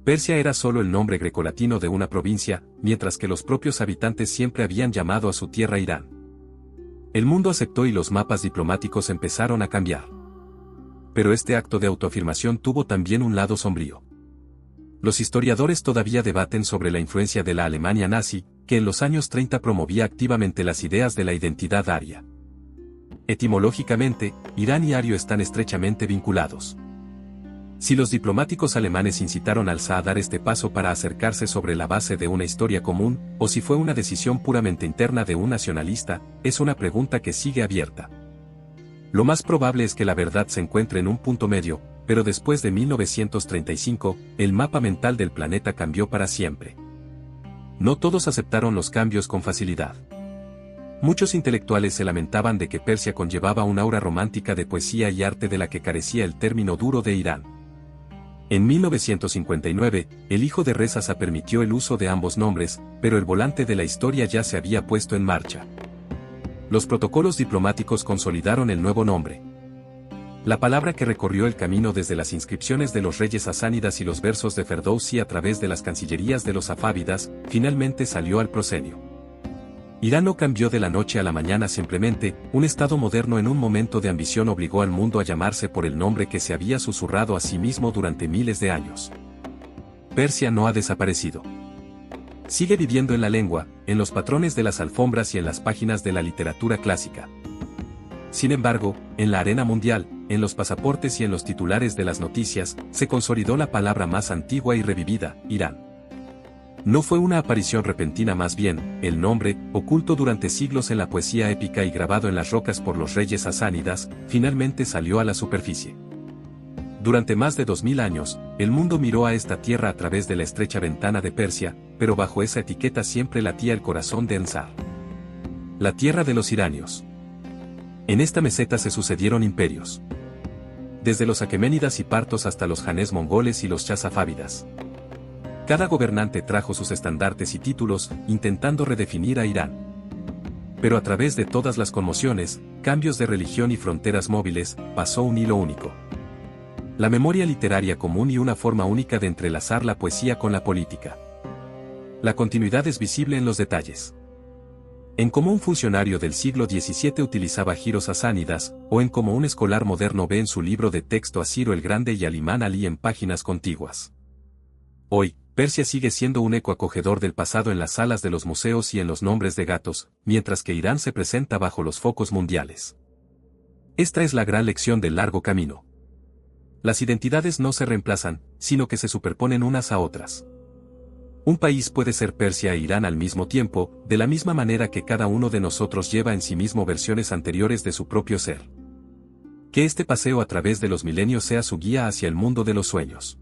Persia era solo el nombre grecolatino de una provincia, mientras que los propios habitantes siempre habían llamado a su tierra Irán. El mundo aceptó y los mapas diplomáticos empezaron a cambiar. Pero este acto de autoafirmación tuvo también un lado sombrío. Los historiadores todavía debaten sobre la influencia de la Alemania nazi, que en los años 30 promovía activamente las ideas de la identidad aria. Etimológicamente, Irán y ario están estrechamente vinculados. Si los diplomáticos alemanes incitaron al Shah a dar este paso para acercarse sobre la base de una historia común, o si fue una decisión puramente interna de un nacionalista, es una pregunta que sigue abierta. Lo más probable es que la verdad se encuentre en un punto medio, pero después de 1935, el mapa mental del planeta cambió para siempre. No todos aceptaron los cambios con facilidad. Muchos intelectuales se lamentaban de que Persia conllevaba un aura romántica de poesía y arte de la que carecía el término duro de Irán. En 1959, el hijo de Reza Shah permitió el uso de ambos nombres, pero el volante de la historia ya se había puesto en marcha. Los protocolos diplomáticos consolidaron el nuevo nombre. La palabra que recorrió el camino desde las inscripciones de los reyes sasánidas y los versos de Ferdowsi a través de las cancillerías de los safávidas, finalmente salió al proscenio. Irán no cambió de la noche a la mañana, simplemente, un Estado moderno en un momento de ambición obligó al mundo a llamarse por el nombre que se había susurrado a sí mismo durante miles de años. Persia no ha desaparecido. Sigue viviendo en la lengua, en los patrones de las alfombras y en las páginas de la literatura clásica. Sin embargo, en la arena mundial, en los pasaportes y en los titulares de las noticias, se consolidó la palabra más antigua y revivida, Irán. No fue una aparición repentina, más bien, el nombre, oculto durante siglos en la poesía épica y grabado en las rocas por los reyes sasánidas, finalmente salió a la superficie. Durante más de 2000 años, el mundo miró a esta tierra a través de la estrecha ventana de Persia, pero bajo esa etiqueta siempre latía el corazón de Ensar. La tierra de los iranios. En esta meseta se sucedieron imperios. Desde los aqueménidas y partos hasta los janés mongoles y los chasafávidas. Cada gobernante trajo sus estandartes y títulos, intentando redefinir a Irán. Pero a través de todas las conmociones, cambios de religión y fronteras móviles, pasó un hilo único. La memoria literaria común y una forma única de entrelazar la poesía con la política. La continuidad es visible en los detalles. En cómo un funcionario del siglo XVII utilizaba giros sasánidas, o en cómo un escolar moderno ve en su libro de texto a Ciro el Grande y al Imán Alí en páginas contiguas. Hoy, Persia sigue siendo un eco acogedor del pasado en las salas de los museos y en los nombres de gatos, mientras que Irán se presenta bajo los focos mundiales. Esta es la gran lección del largo camino. Las identidades no se reemplazan, sino que se superponen unas a otras. Un país puede ser Persia e Irán al mismo tiempo, de la misma manera que cada uno de nosotros lleva en sí mismo versiones anteriores de su propio ser. Que este paseo a través de los milenios sea su guía hacia el mundo de los sueños.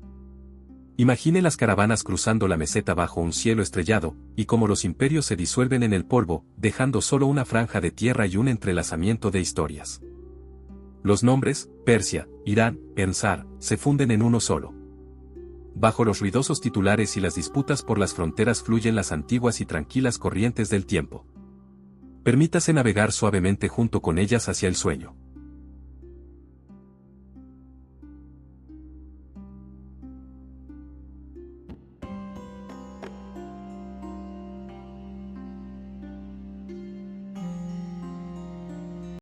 Imagine las caravanas cruzando la meseta bajo un cielo estrellado, y cómo los imperios se disuelven en el polvo, dejando solo una franja de tierra y un entrelazamiento de historias. Los nombres, Persia, Irán, Ensar, se funden en uno solo. Bajo los ruidosos titulares y las disputas por las fronteras fluyen las antiguas y tranquilas corrientes del tiempo. Permítase navegar suavemente junto con ellas hacia el sueño.